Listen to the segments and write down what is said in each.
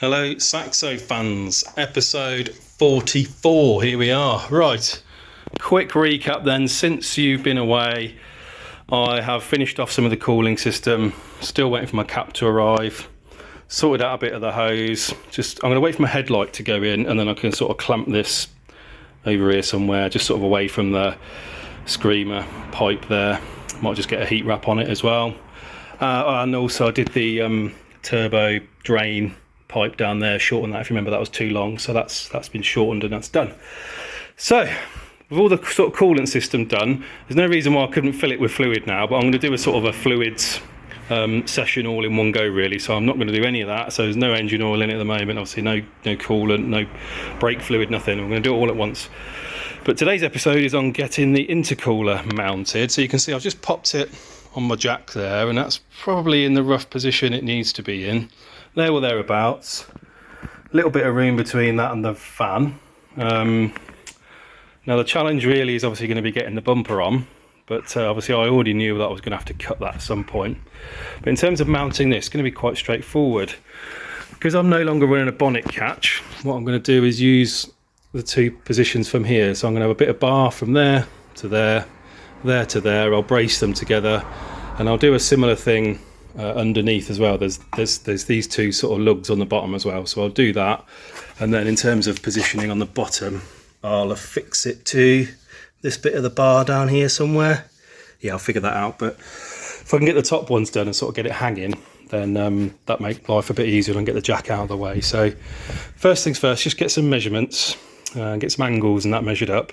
Hello Saxo fans, episode 44, here we are. Right, quick recap then. Since you've been away, I have finished off some of the cooling system, still waiting for my cap to arrive, sorted out a bit of the hose. I'm going to wait for my headlight to go in and then I can sort of clamp this over here somewhere, just sort of away from the screamer pipe there. Might just get a heat wrap on it as well. And also I did the turbo drain pipe down there, shorten that. If you remember, that was too long, so that's been shortened and that's done. So with all the sort of coolant system done, there's no reason why I couldn't fill it with fluid now, but I'm going to do a sort of a fluids session all in one go really, so I'm not going to do any of that. So there's no engine oil in it at the moment, obviously no coolant, no brake fluid, nothing. I'm going to do it all at once. But today's episode is on getting the intercooler mounted. So you can see I've just popped it on my jack there, and that's probably in the rough position it needs to be in. There or thereabouts. A little bit of room between that and the fan. Now the challenge really is obviously going to be getting the bumper on, but obviously I already knew that I was going to have to cut that at some point. But in terms of mounting this, it's going to be quite straightforward. Because I'm no longer running a bonnet catch, what I'm going to do is use the two positions from here. So I'm going to have a bit of bar from there to there, there to there. I'll brace them together, and I'll do a similar thing underneath as well. There's these two sort of lugs on the bottom as well, so I'll do that. And then in terms of positioning on the bottom, I'll affix it to this bit of the bar down here somewhere. Yeah, I'll figure that out, but if I can get the top ones done and sort of get it hanging, then that makes life a bit easier and get the jack out of the way. So first things first, just get some measurements, get some angles and that measured up,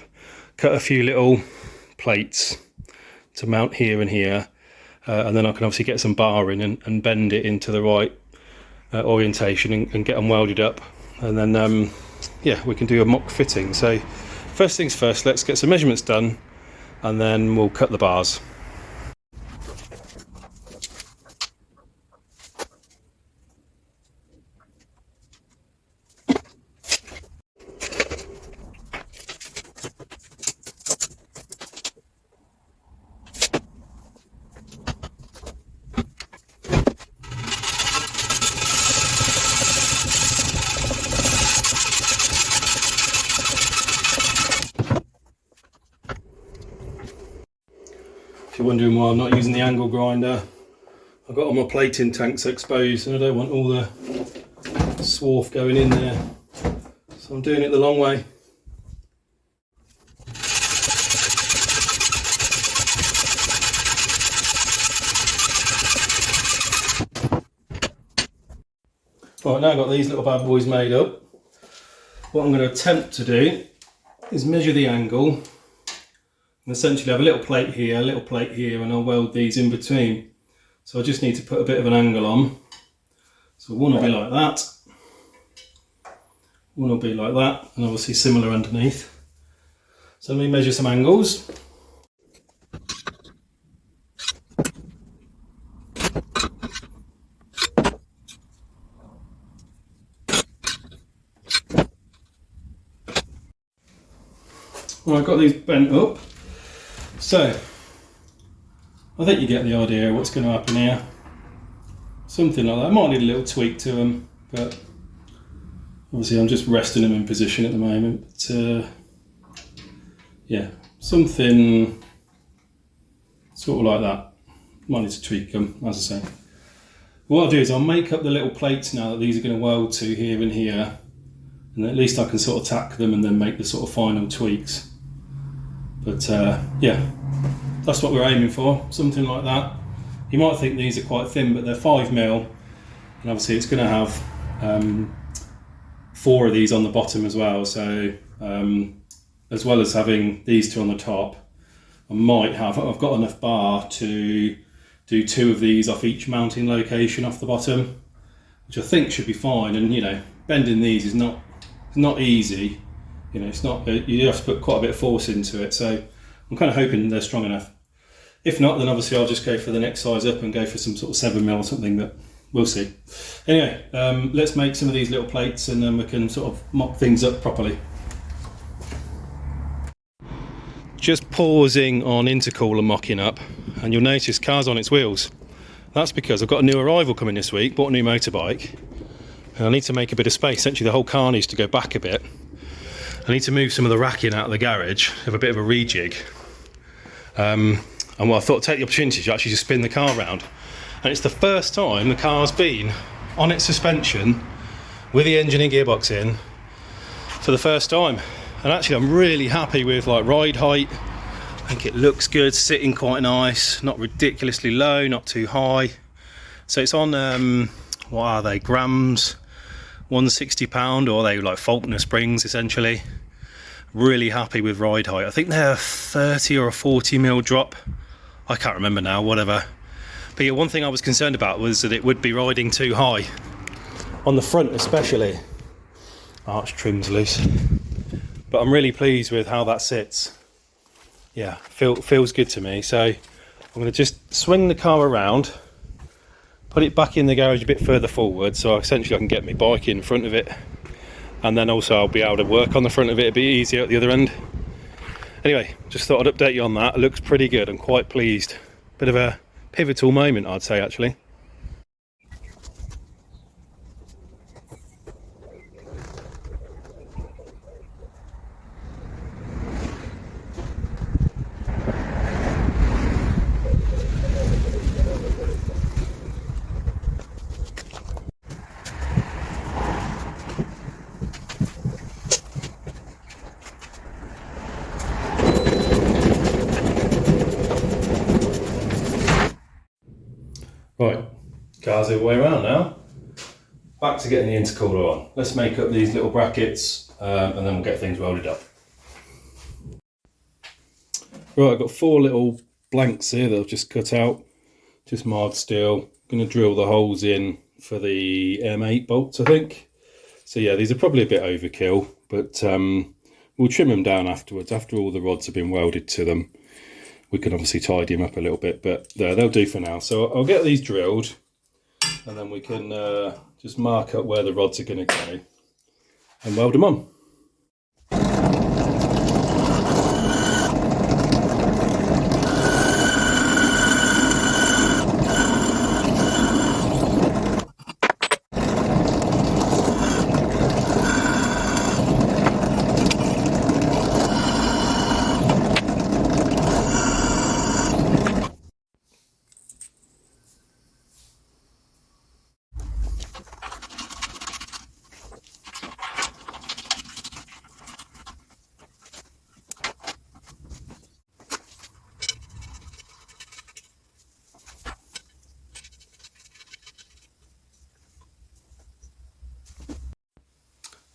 cut a few little plates to mount here and here. And then I can obviously get some bar in and bend it into the right orientation and get them welded up. And then, yeah, we can do a mock fitting. So first things first, let's get some measurements done and then we'll cut the bars. If you're wondering why I'm not using the angle grinder, I've got all my plating tanks exposed and I don't want all the swarf going in there, so I'm doing it the long way. Right, now I've got these little bad boys made up. What I'm going to attempt to do is measure the angle and essentially have a little plate here, and I'll weld these in between. So I just need to put a bit of an angle on. So one will be like that, one will be like that, and obviously similar underneath. So let me measure some angles. Well, I've got these bent up. So, I think you get the idea of what's going to happen here. Something like that. I might need a little tweak to them, but obviously I'm just resting them in position at the moment. But yeah, something sort of like that. Might need to tweak them, as I say. What I'll do is I'll make up the little plates now that these are going to weld to here and here, and at least I can sort of tack them and then make the sort of final tweaks. But yeah, that's what we're aiming for, something like that. You might think these are quite thin, but they're 5mm, and obviously it's going to have 4 of these on the bottom as well. So as well as having these 2 on the top, I've got enough bar to do 2 of these off each mounting location off the bottom, which I think should be fine. And you know, bending these is not easy. You know, it's not, you have to put quite a bit of force into it, so I'm kind of hoping they're strong enough. If not, then obviously I'll just go for the next size up and go for some sort of 7mm or something, but we'll see. Anyway, let's make some of these little plates and then we can sort of mock things up properly. Just pausing on Intercooler mocking up, and you'll notice car's on its wheels. That's because I've got a new arrival coming this week, bought a new motorbike, And I need to make a bit of space. Essentially the whole car needs to go back a bit. I need to move some of the racking out of the garage, have a bit of a rejig. And well, I thought I'd take the opportunity to actually just spin the car around. And it's the first time the car's been on its suspension with the engine and gearbox in for the first time. And actually I'm really happy with like ride height. I think it looks good, sitting quite nice, not ridiculously low, not too high. So it's on, what are they, grams, 160 pound, or are they like Faulkner springs essentially. Really happy with ride height. I think they're a 30 or a 40 mil drop. I can't remember now, whatever. But yeah, one thing I was concerned about was that it would be riding too high. On the front especially. Arch trim's loose. But I'm really pleased with how that sits. Yeah, feels good to me. So I'm going to just swing the car around, put it back in the garage a bit further forward, so essentially I can get my bike in front of it, and then also I'll be able to work on the front of it a bit easier at the other end. Anyway, just thought I'd update you on that. It looks pretty good. I'm quite pleased. Bit of a pivotal moment, I'd say, actually. Right, car's the other way around now. Back to getting the intercooler on. Let's make up these little brackets and then we'll get things welded up. Right, I've got 4 little blanks here that I've just cut out, just marred steel. Going to drill the holes in for the M8 bolts, I think. So yeah, these are probably a bit overkill, but we'll trim them down afterwards. After all the rods have been welded to them, we can obviously tidy them up a little bit, but they'll do for now. So I'll get these drilled and then we can just mark up where the rods are going to go and weld them on.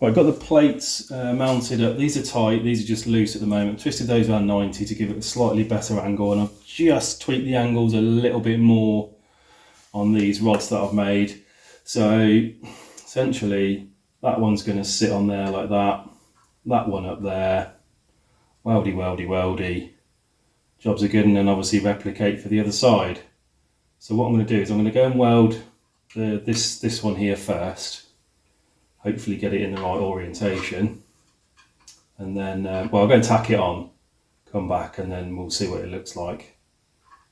Well, I've got the plates mounted up. These are tight, these are just loose at the moment. Twisted those around 90 to give it a slightly better angle, and I've just tweaked the angles a little bit more on these rods that I've made. So essentially that one's going to sit on there like that, that one up there, weldy, weldy, weldy. Jobs are good, and then obviously replicate for the other side. So what I'm going to do is I'm going to go and weld this one here first. Hopefully get it in the right orientation, and then well, I'll go and tack it on, come back, and then we'll see what it looks like.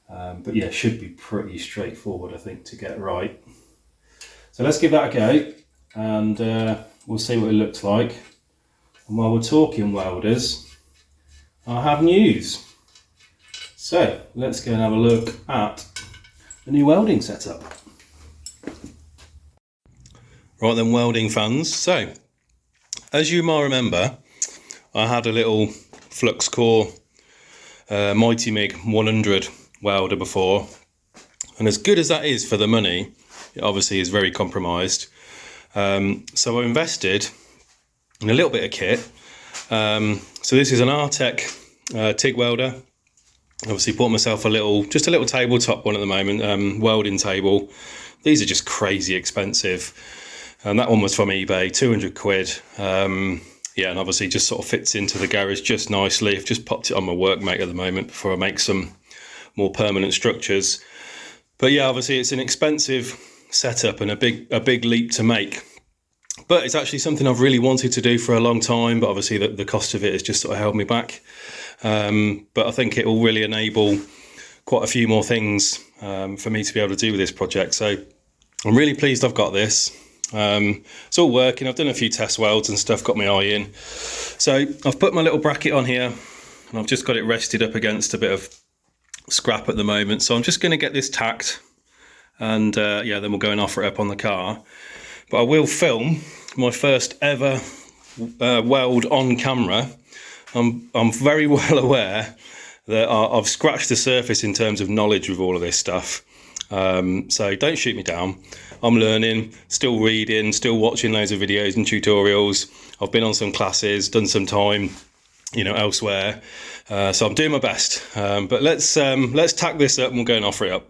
But yeah, should be pretty straightforward, I think, to get right. So let's give that a go, and we'll see what it looks like. And while we're talking welders, I have news. So let's go and have a look at the new welding setup. Right then, welding fans, so as you might remember, I had a little flux core Mighty MIG 100 welder before, and as good as that is for the money, it obviously is very compromised. So I invested in a little bit of kit. So this is an Artec TIG welder. Obviously bought myself just a little tabletop one at the moment, welding table. These are just crazy expensive. And that one was from eBay, 200 quid. Yeah, and obviously just sort of fits into the garage just nicely. I've just popped it on my workmate at the moment before I make some more permanent structures. But yeah, obviously it's an expensive setup and a big leap to make. But it's actually something I've really wanted to do for a long time, but obviously the cost of it has just sort of held me back. But I think it will really enable quite a few more things for me to be able to do with this project. So I'm really pleased I've got this. It's all working. I've done a few test welds and stuff, got my eye in. So I've put my little bracket on here and I've just got it rested up against a bit of scrap at the moment. So I'm just going to get this tacked and yeah, then we'll go and offer it up on the car. But I will film my first ever weld on camera. I'm very well aware that I've scratched the surface in terms of knowledge with all of this stuff. So don't shoot me down. I'm learning, still reading, still watching loads of videos and tutorials. I've been on some classes, done some time, you know, elsewhere. So I'm doing my best. But let's tack this up and we'll go and offer it up.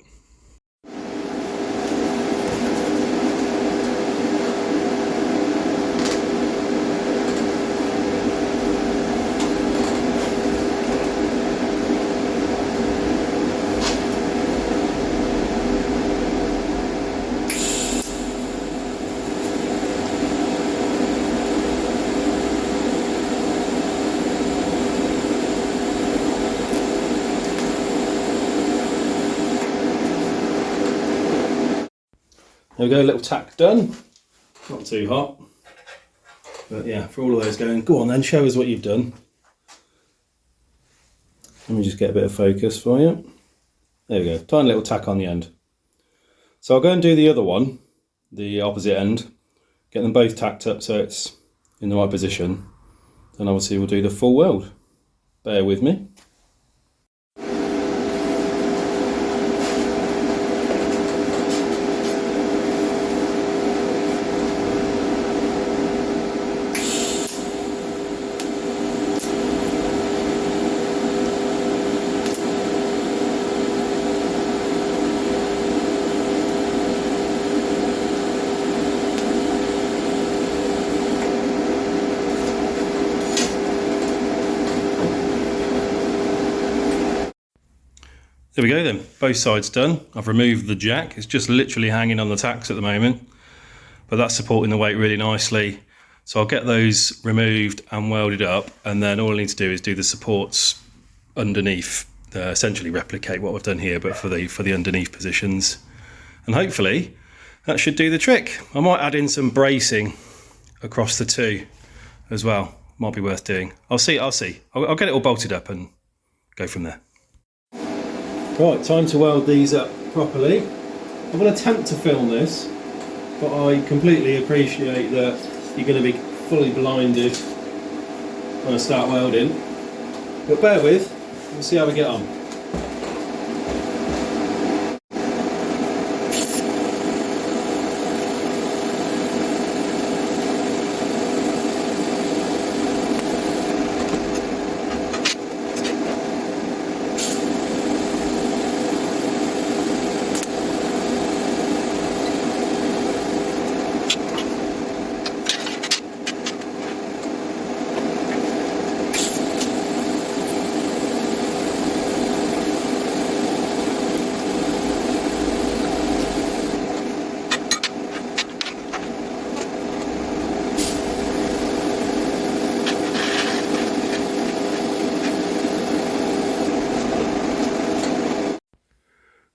There we go, little tack done. Not too hot. But yeah, for all of those going, go on then, show us what you've done. Let me just get a bit of focus for you. There we go, tiny little tack on the end. So I'll go and do the other one, the opposite end, get them both tacked up so it's in the right position. Then obviously we'll do the full weld. Bear with me. There we go then, both sides done. I've removed the jack, it's just literally hanging on the tacks at the moment, but that's supporting the weight really nicely. So I'll get those removed and welded up, and then all I need to do is do the supports underneath, essentially replicate what I've done here, but for the underneath positions. And hopefully that should do the trick. I might add in some bracing across the two as well, might be worth doing. I'll see. I'll get it all bolted up and go from there. Right, time to weld these up properly. I'm going to attempt to film this, but I completely appreciate that you're going to be fully blinded when I start welding. But bear with, we'll see how we get on.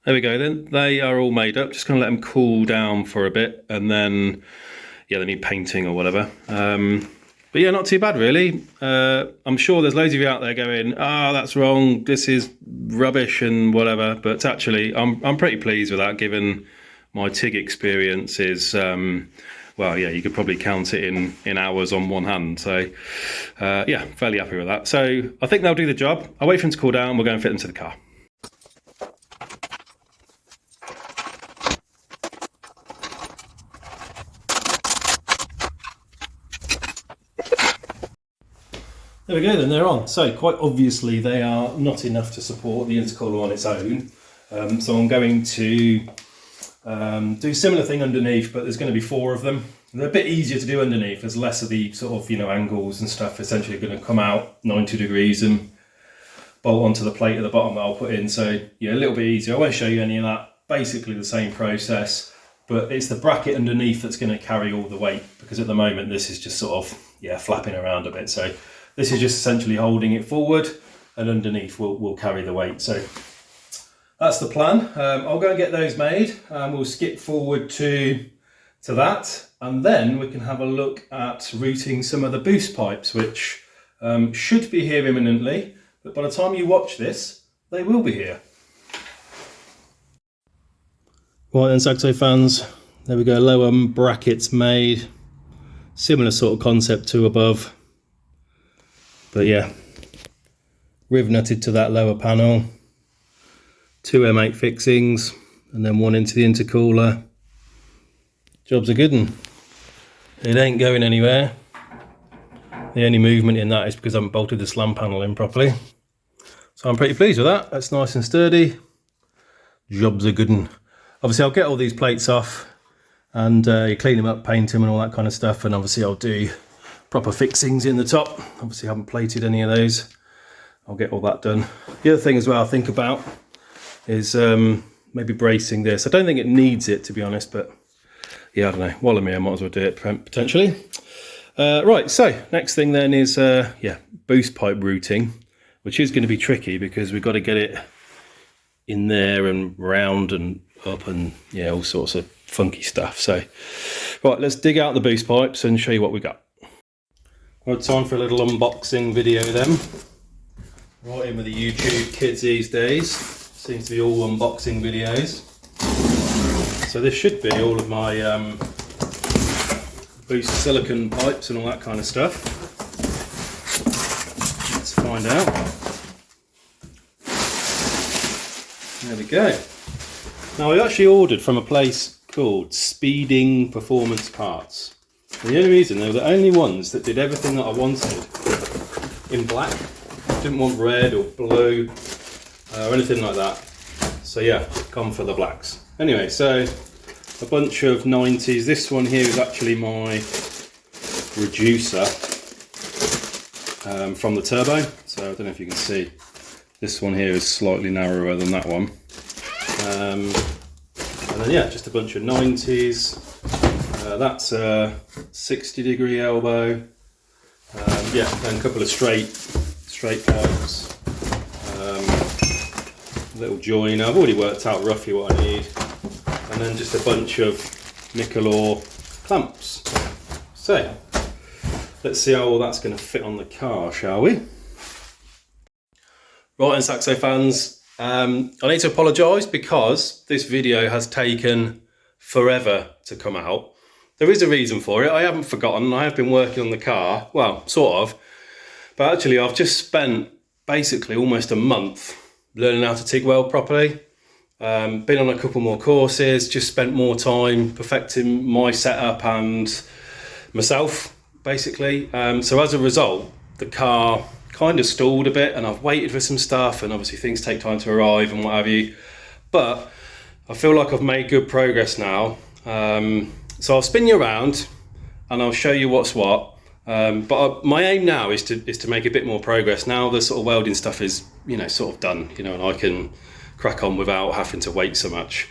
There we go then, they are all made up. Just gonna let them cool down for a bit and then, yeah, they need painting or whatever. But yeah, not too bad really. I'm sure there's loads of you out there going, oh, that's wrong, this is rubbish and whatever. But actually, I'm pretty pleased with that given my TIG experience is, well, yeah, you could probably count it in hours on one hand. So yeah, fairly happy with that. So I think they'll do the job. I'll wait for them to cool down, we'll go and fit them to the car. There we go then, they're on. So quite obviously they are not enough to support the intercooler on its own. So I'm going to do a similar thing underneath, but there's going to be 4 of them. They're a bit easier to do underneath. There's less of the sort of, you know, angles and stuff essentially going to come out 90 degrees and bolt onto the plate at the bottom that I'll put in. So yeah, a little bit easier. I won't show you any of that. Basically the same process, but it's the bracket underneath that's going to carry all the weight, because at the moment this is just sort of, yeah, flapping around a bit. So this is just essentially holding it forward, and underneath will carry the weight. So that's the plan. I'll go and get those made, and we'll skip forward to that. and then we can have a look at routing some of the boost pipes, which should be here imminently, but by the time you watch this, they will be here. Right then, Saxo fans, there we go, lower brackets made. Similar sort of concept to above. But yeah, riv nutted to that lower panel. 2 M8 fixings, and then one into the intercooler. Job's a good one. It ain't going anywhere. The only movement in that is because I haven't bolted the slam panel in properly. So I'm pretty pleased with that. That's nice and sturdy. Job's a good one. Obviously I'll get all these plates off and you clean them up, paint them and all that kind of stuff, and obviously I'll do proper fixings in the top. Obviously I haven't plated any of those. I'll get all that done. The other thing as well I think about is maybe bracing this. I don't think it needs it, to be honest, but yeah, I don't know. While I'm here, I might as well do it potentially. Right, so next thing then is yeah, boost pipe routing, which is going to be tricky because we've got to get it in there and round and up and yeah, all sorts of funky stuff. So right, let's dig out the boost pipes and show you what we got. Right, time for a little unboxing video then. Right in with the YouTube kids these days. Seems to be all unboxing videos. So this should be all of my boost silicone pipes and all that kind of stuff. Let's find out. There we go. Now I actually ordered from a place called Speeding Performance Parts. And the only reason, they were the only ones that did everything that I wanted in black. Didn't want red or blue or anything like that. So yeah, gone for the blacks. Anyway, so a bunch of 90s. This one here is actually my reducer from the turbo. So I don't know if you can see. This one here is slightly narrower than that one. And then yeah, just a bunch of 90s. That's a 60-degree elbow. Yeah, then a couple of straight pipes. Little joiner. I've already worked out roughly what I need. And then just a bunch of nickel ore clamps. So let's see how all that's going to fit on the car, shall we? Right, and Saxo fans, I need to apologise because this video has taken forever to come out. There is a reason for it. I haven't forgotten. I have been working on the car, well, sort of, but actually I've just spent basically almost a month learning how to TIG weld properly. Been on a couple more courses, just spent more time perfecting my setup and myself, basically. So as a result, the car kind of stalled a bit and I've waited for some stuff, and obviously things take time to arrive and what have you. But I feel like I've made good progress now. So I'll spin you around and I'll show you what's what. My aim now is to make a bit more progress. Now the sort of welding stuff is, you know, sort of done, you know, and I can crack on without having to wait so much.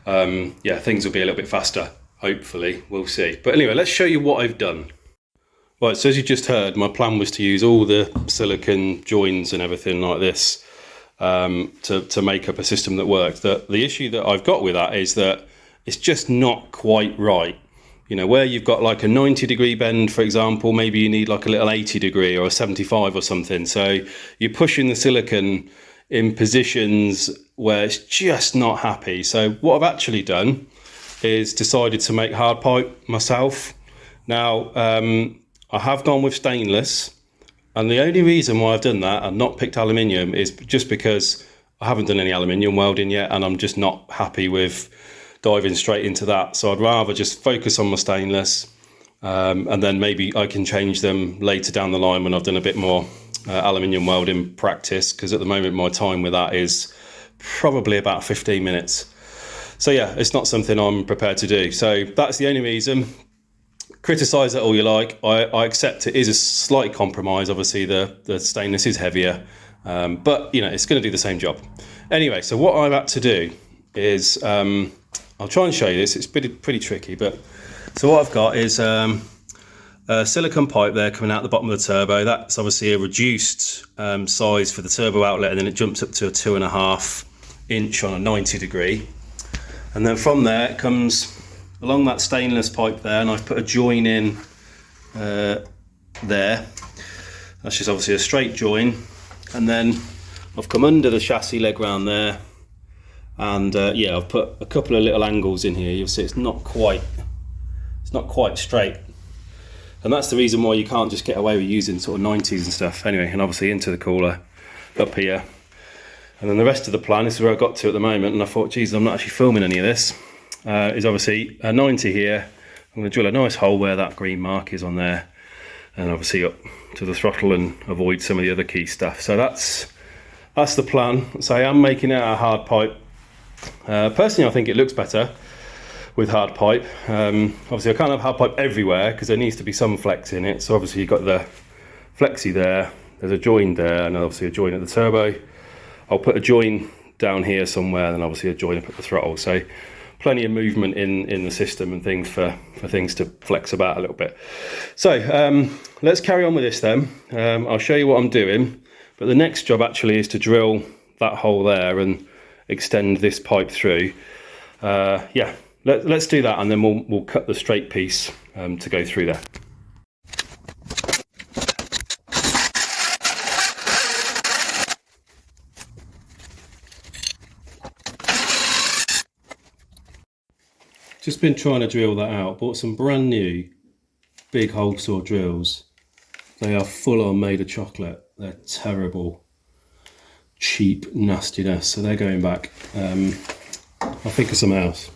Yeah, things will be a little bit faster, hopefully, we'll see. But anyway, let's show you what I've done. Right, so as you just heard, my plan was to use all the silicone joins and everything like this to make up a system that worked. The issue that I've got with that is that it's just not quite right. You know, where you've got like a 90-degree bend, for example, maybe you need like a little 80-degree or a 75 or something. So you're pushing the silicone in positions where it's just not happy. So what I've actually done is decided to make hard pipe myself. Now, I have gone with stainless, and the only reason why I've done that and not picked aluminium is just because I haven't done any aluminium welding yet, and I'm just not happy with diving straight into that. So I'd rather just focus on my stainless, and then maybe I can change them later down the line when I've done a bit more aluminium welding practice, because at the moment my time with that is probably about 15 minutes. So yeah, it's not something I'm prepared to do. So that's the only reason. Criticise it all you like. I accept it is a slight compromise. Obviously the stainless is heavier, but you know, it's going to do the same job. Anyway, so what I've had to do is, I'll try and show you this. It's pretty tricky, but so what I've got is a silicone pipe there coming out the bottom of the turbo. That's obviously a reduced size for the turbo outlet, and then it jumps up to a 2.5 inch on a 90-degree. And then from there it comes along that stainless pipe there, and I've put a join in there. That's just obviously a straight join, and then I've come under the chassis leg round there, and yeah, I've put a couple of little angles in here. You'll see it's not quite straight, and that's the reason why you can't just get away with using sort of 90s and stuff. Anyway, and obviously into the cooler up here, and then the rest of the plan, this is where I got to at the moment, and I thought, geez, I'm not actually filming any of this. Is obviously a 90 here. I'm going to drill a nice hole where that green mark is on there, and obviously up to the throttle and avoid some of the other key stuff. So that's the plan. So I am making it out of hard pipe. Personally, I think it looks better with hard pipe. Obviously I can't have hard pipe everywhere because there needs to be some flex in it. So obviously you've got the flexi there, there's a join there, and obviously a join at the turbo. I'll put a join down here somewhere, and then obviously a join up at the throttle. So plenty of movement in the system and things for things to flex about a little bit. So let's carry on with this then. I'll show you what I'm doing, but the next job actually is to drill that hole there and extend this pipe through. Yeah, let's do that, and then we'll cut the straight piece to go through there. Just been trying to drill that out. Bought some brand new big hole saw drills. They are full on made of chocolate. They're terrible, cheap nastiness. So they're going back. I'll think of something else.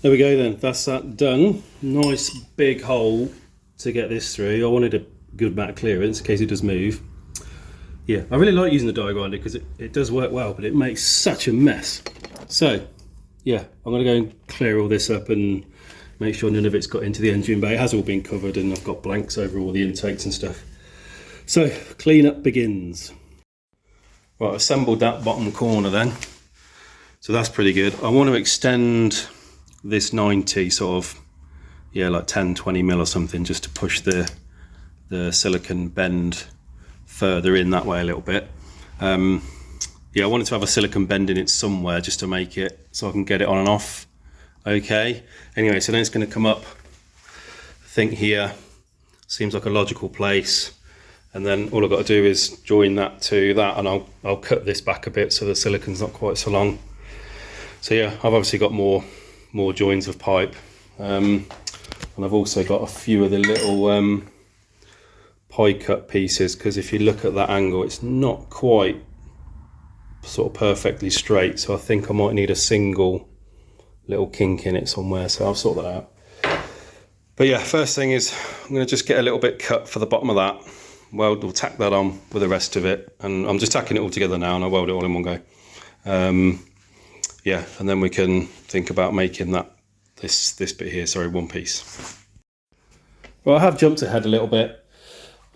There we go then, that's that done. Nice big hole to get this through. I wanted a good amount of clearance in case it does move. Yeah, I really like using the die grinder because it does work well, but it makes such a mess. So, yeah, I'm gonna go and clear all this up and make sure none of it's got into the engine bay. It has all been covered, and I've got blanks over all the intakes and stuff. So, cleanup begins. Right, assembled that bottom corner then. So that's pretty good. I want to extend this 90 sort of, yeah, like 10-20 mil or something, just to push the silicon bend further in that way a little bit. Yeah, I wanted to have a silicon bend in it somewhere just to make it so I can get it on and off. Okay, anyway, so then it's going to come up, I think here seems like a logical place, and then all I've got to do is join that to that, and I'll cut this back a bit so the silicon's not quite so long. So yeah, I've obviously got more joins of pipe, and I've also got a few of the little pie cut pieces, because if you look at that angle, it's not quite sort of perfectly straight, so I think I might need a single little kink in it somewhere, so I'll sort that out. But yeah, first thing is I'm going to just get a little bit cut for the bottom of that. We'll tack that on with the rest of it, and I'm just tacking it all together now, and I'll weld it all in one go. Yeah, and then we can think about making that this bit here, sorry, one piece. Well, I have jumped ahead a little bit.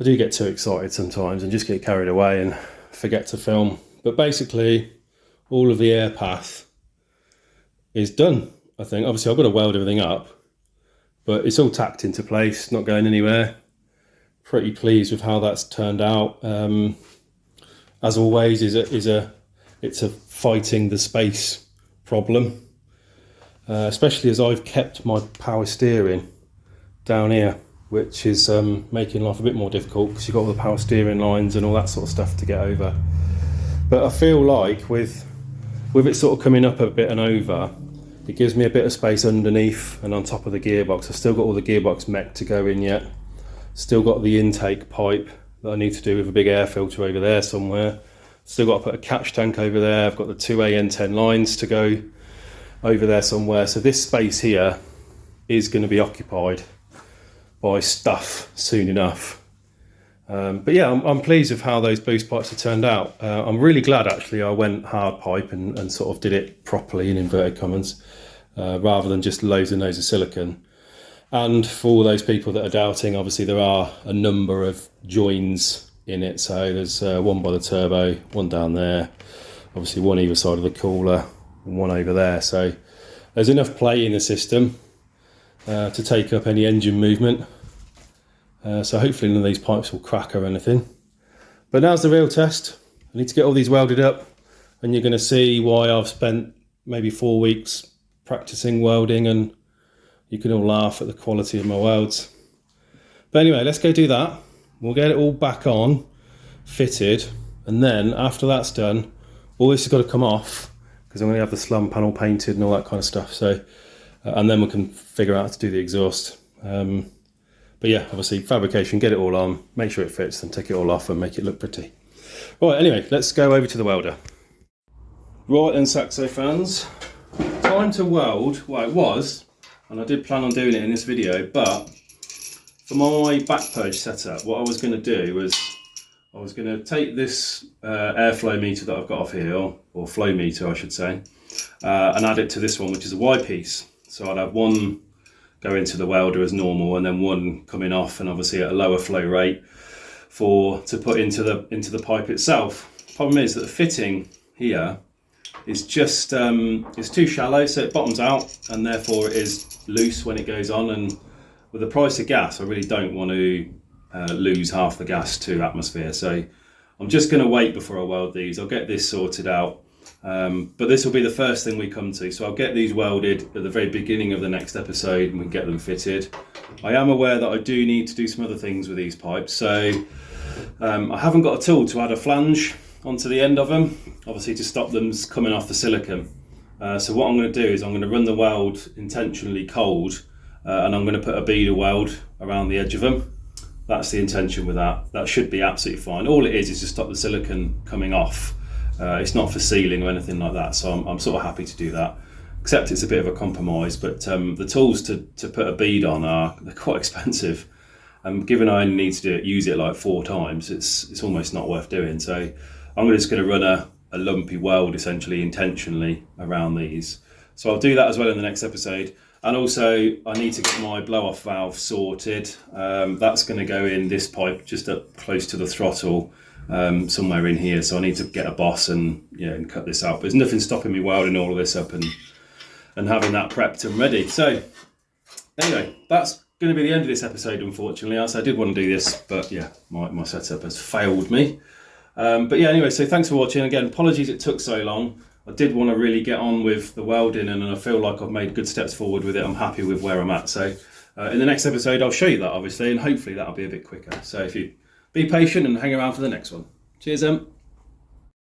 I do get too excited sometimes and just get carried away and forget to film. But basically, all of the air path is done, I think. Obviously, I've got to weld everything up, but it's all tacked into place, not going anywhere. Pretty pleased with how that's turned out. As always, it's a fighting the space problem, especially as I've kept my power steering down here, which is making life a bit more difficult because you've got all the power steering lines and all that sort of stuff to get over. But I feel like with it sort of coming up a bit and over, it gives me a bit of space underneath and on top of the gearbox. I've still got all the gearbox mech to go in yet. Still got the intake pipe that I need to do with a big air filter over there somewhere. Still got to put a catch tank over there. I've got the 2 AN10 lines to go over there somewhere. So this space here is going to be occupied by stuff soon enough. But yeah, I'm pleased with how those boost pipes have turned out. I'm really glad actually I went hard pipe and sort of did it properly in inverted commas, rather than just loads and loads of silicon. And for all those people that are doubting, obviously there are a number of joins in it. So there's one by the turbo, one down there, obviously one either side of the cooler, and one over there. So there's enough play in the system to take up any engine movement. So hopefully none of these pipes will crack or anything. But now's the real test. I need to get all these welded up, and you're going to see why I've spent maybe 4 weeks practicing welding, and you can all laugh at the quality of my welds. But anyway, let's go do that. We'll get it all back on, fitted, and then after that's done, all this has got to come off because I'm going to have the slum panel painted and all that kind of stuff. So, and then we can figure out how to do the exhaust. But yeah, obviously fabrication, get it all on, make sure it fits, then take it all off and make it look pretty. Right, anyway, let's go over to the welder. Right then, Saxo fans, time to weld. Well, it was, and I did plan on doing it in this video, but for my back purge setup, what I was going to do was I was going to take this airflow meter that I've got off here, or flow meter I should say, and add it to this one, which is a Y piece. So I'd have one go into the welder as normal, and then one coming off, and obviously at a lower flow rate to put into the pipe itself. Problem is that the fitting here is just it's too shallow, so it bottoms out, and therefore it is loose when it goes on. And with the price of gas, I really don't want to lose half the gas to atmosphere. So I'm just going to wait before I weld these. I'll get this sorted out. But this will be the first thing we come to. So I'll get these welded at the very beginning of the next episode and we can get them fitted. I am aware that I do need to do some other things with these pipes. So I haven't got a tool to add a flange onto the end of them, obviously to stop them coming off the silicone. So what I'm going to do is I'm going to run the weld intentionally cold, and I'm going to put a beader weld around the edge of them. That's the intention with that. That should be absolutely fine. All it is to stop the silicone coming off. It's not for sealing or anything like that, so I'm sort of happy to do that, except it's a bit of a compromise. But the tools to put a bead on they're quite expensive, and given I only need to use it like 4 times, it's almost not worth doing. So I'm just going to run a lumpy weld essentially intentionally around these. So I'll do that as well in the next episode. And also I need to get my blow off valve sorted. That's going to go in this pipe just up close to the throttle, somewhere in here. So I need to get a boss and cut this out. But there's nothing stopping me welding all of this up and having that prepped and ready. So anyway, that's going to be the end of this episode, unfortunately. I did want to do this, but yeah, my setup has failed me. But yeah, anyway, so thanks for watching. Again, apologies it took so long. I did want to really get on with the welding, and I feel like I've made good steps forward with it. I'm happy with where I'm at. So in the next episode, I'll show you that, obviously, and hopefully that'll be a bit quicker. So if you be patient and hang around for the next one. Cheers,